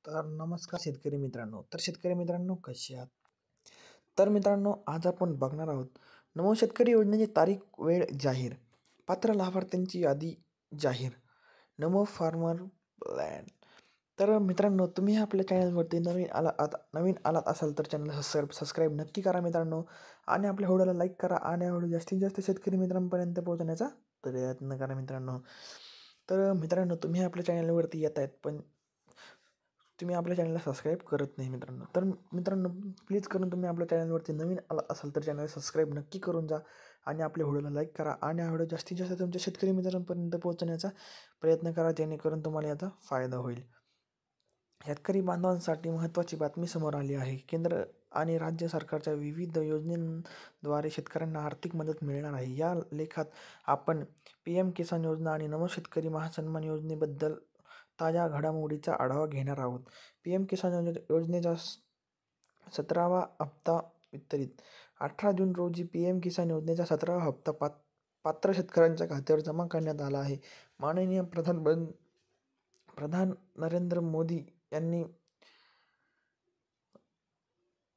तर नमस्कार शेतकरी मित्रांनो. शेतकरी मित्रांनो कसे आहात? तर मित्रांनो आज आपण बघणार आहोत नमो शेतकरी योजनेची तारीख वेळ जाहीर, पात्र लाभार्थ्यांची यादी जाहीर, नमो फार्मर प्लॅन. तर मित्रांनो तुम्ही आपल्या चॅनलवरती नवीन आलात असाल तर चॅनल सबस्क्राईब नक्की करा मित्रांनो, आणि आपल्या व्हिडिओला लाईक करा आणि हा व्हिडिओ जास्तीत जास्त शेतकरी मित्रांपर्यंत पोहोचवण्याचा प्रयत्न करा मित्रांनो. तर मित्रांनो तुम्ही आपल्या चॅनलवरती येत आहेत पण तुम्ही आपल्या चॅनलला सबस्क्राईब करत नाही मित्रांनो. तर मित्रांनो प्लीज करून तुम्ही आपल्या चॅनलवरती नवीन आला असाल तर चॅनल सबस्क्राईब नक्की करून जा आणि आपल्या व्हिडिओला लाईक करा आणि हा व्हिडिओ जास्तीत जास्त तुमच्या शेतकरी मित्रांपर्यंत पोहोचण्याचा प्रयत्न करा, जेणेकरून तुम्हाला याचा फायदा होईल. शेतकरी बांधवांसाठी महत्त्वाची बातमी समोर आली आहे. केंद्र आणि राज्य सरकारच्या विविध योजनांद्वारे शेतकऱ्यांना आर्थिक मदत मिळणार आहे. या लेखात आपण PM किसान योजना आणि नमो शेतकरी महासन्मान योजनेबद्दल ताज्या घडामोडीचा आढावा घेणार आहोत. PM किसान योजनेचा 17वा हप्ता वितरित. 18 जून रोजी PM किसान योजनेचा 17वा हप्ता पात्र शेतकऱ्यांच्या खात्यावर जमा करण्यात आला आहे. माननीय प्रधान नरेंद्र मोदी यांनी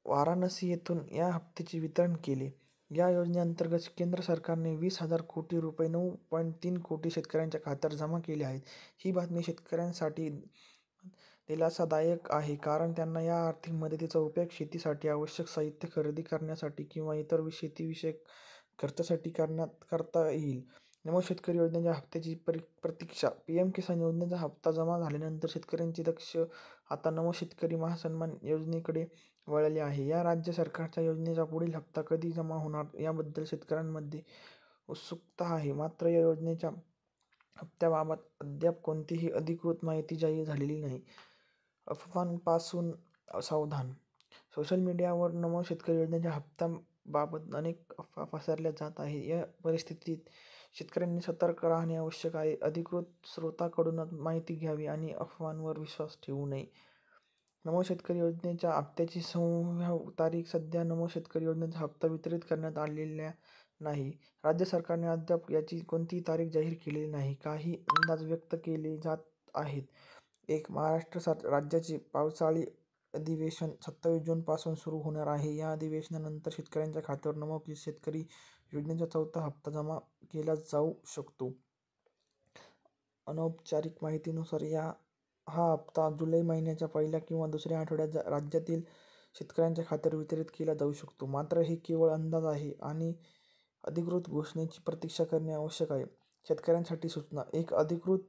वाराणसी येथून या हप्त्याचे वितरण केले. या योजनेअंतर्गत केंद्र सरकारने 20,000 कोटी रुपये 9.3 कोटी शेतकऱ्यांच्या खात्यावर जमा केले आहेत. ही बातमी शेतकऱ्यांसाठी दिलासादायक आहे, कारण त्यांना या आर्थिक मदतीचा उपयोग शेतीसाठी आवश्यक साहित्य खरेदी करण्यासाठी किंवा इतर शेतीविषयक खर्चासाठी करता येईल. नमो शेतकरी योजनेच्या हप्त्याची प्रतीक्षा. PM किसान योजनेचा हप्ता जमा झाल्यानंतर शेतकऱ्यांचे लक्ष आता नमो शेतकरी महासन्मान योजनेकडे वळले आहे. या राज्य सरकारच्या योजनेचा पुढील हप्ता कधी जमा होणार याबद्दल शेतकऱ्यांमध्ये उत्सुकता आहे. मात्र या योजनेच्या हप्त्याबाबत अद्याप कोणतीही अधिकृत माहिती जाहीर झालेली नाही. अफवांपासून सावधान. सोशल मीडियावर नमो शेतकरी योजनेच्या हप्त्याबाबत अनेक अफवा पसरल्या जात आहेत. या परिस्थितीत शेतकऱ्यांनी सतर्क राहणे आवश्यक आहे. अधिकृत स्रोतांकडूनच माहिती घ्यावी आणि अफवांवर विश्वास ठेवू नये. नमो शेतकरी योजनेच्या हप्त्याची संभाव्य तारीख. सध्या नमो शेतकरी योजनेचा हप्ता वितरित करण्यात आलेला नाही. राज्य सरकारने अद्याप याची कोणतीही तारीख जाहीर केलेली नाही. काही अंदाज व्यक्त केले जात आहेत. 1. महाराष्ट्र राज्याचे पावसाळी अधिवेशन 27 जूनपासून सुरू होणार आहे. या अधिवेशनानंतर शेतकऱ्यांच्या खात्यावर नमो शेतकरी योजनेचा 4था हप्ता जमा केला जाऊ शकतो. अनौपचारिक माहितीनुसार हा हप्ता जुलै महिन्याच्या पहिल्या किंवा दुसऱ्या आठवड्यात राज्यातील शेतकऱ्यांच्या खात्यावर वितरित केला जाऊ शकतो. मात्र हे केवळ अंदाज आहे आणि अधिकृत घोषणेची प्रतीक्षा करणे आवश्यक आहे. शेतकऱ्यांसाठी सूचना. 1. अधिकृत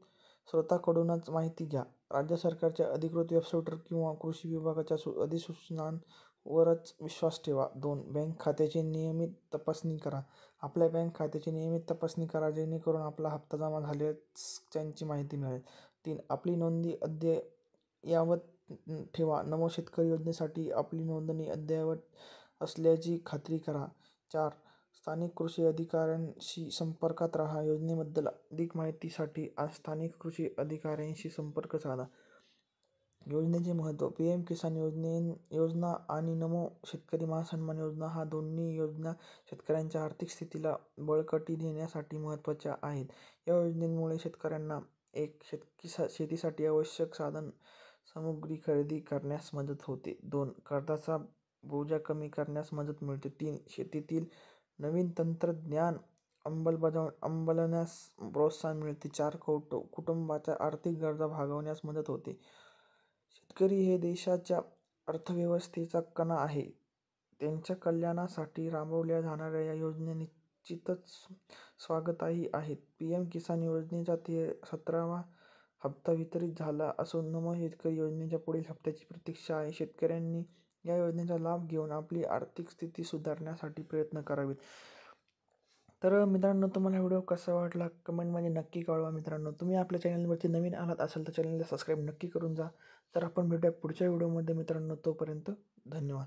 स्रोतांकडूनच माहिती घ्या. राज्य सरकारच्या अधिकृत वेबसाईटवर किंवा कृषी विभागाच्या अधिसूचनांवरच विश्वास ठेवा. 2. बँक खात्याची नियमित तपासणी करा. आपल्या बँक खात्याची नियमित तपासणी करा, जेणेकरून आपला हप्ता जमा झाल्याची माहिती मिळेल. 3. आपली नोंदणी अद्ययावत ठेवा. नमो शेतकरी योजनेसाठी आपली नोंदणी अद्ययावत असल्याची खात्री करा. 4. स्थानिक कृषी अधिकाऱ्यांशी संपर्कात राहा. योजनेबद्दल अधिक माहितीसाठी स्थानिक कृषी अधिकाऱ्यांशी संपर्क साधा. योजनेचे महत्त्व. PM किसान योजना आणि नमो शेतकरी महासन्मान योजना हा दोन्ही योजना शेतकऱ्यांच्या आर्थिक स्थितीला बळकटी देण्यासाठी महत्त्वाच्या आहेत. या योजनेमुळे शेतकऱ्यांना 1. शेतीसाठी आवश्यक साधन सामुग्री खरेदी करण्यास मदत होते. 2. कर्जाचा बोजा कमी करण्यास मदत मिळते. 3. शेतीतील नवीन तंत्रज्ञान अंमलबजावण्यास प्रोत्साहन मिळते. 4. कुटुंबाच्या आर्थिक गरजा भागवण्यास मदत होते. शेतकरी हे देशाच्या अर्थव्यवस्थेचा कणा आहे. त्यांच्या कल्याणासाठी राबवल्या जाणाऱ्या या योजना निश्चितच स्वागतार्ह आहेत. PM किसान योजनेचा 17वा हप्ता वितरित झाला असून नमो शेतकरी योजनेच्या पुढील हप्त्याची प्रतीक्षा आहे. शेतकऱ्यांनी या योजनेचा लाभ घेऊन आपली आर्थिक स्थिती सुधारण्यासाठी प्रयत्न करावेत. तर मित्रांनो तुम्हाला व्हिडिओ कसा वाटला कमेंटमध्ये नक्की कळवा. मित्रांनो तुम्ही आपल्या चॅनलवरती नवीन आलात असाल तर चॅनलला सबस्क्राईब नक्की करून जा. तर आपण भेटूया पुढच्या व्हिडिओमध्ये मित्रांनो. तोपर्यंत धन्यवाद.